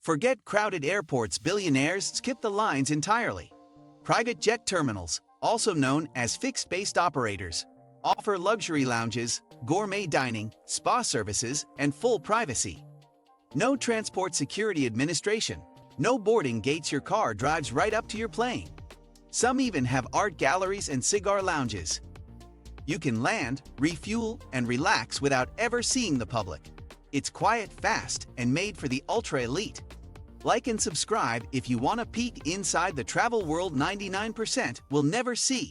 Forget crowded airports. Billionaires skip the lines entirely. Private jet terminals, also known as fixed-based operators, offer luxury lounges, gourmet dining, spa services, and full privacy. No transport security administration. No boarding gates. Your car drives right up to your plane. Some even have art galleries and cigar lounges. You can land, refuel, and relax without ever seeing the public. It's quiet, fast, and made for the ultra-elite. Like and subscribe if you want a peek inside the travel world 99% will never see.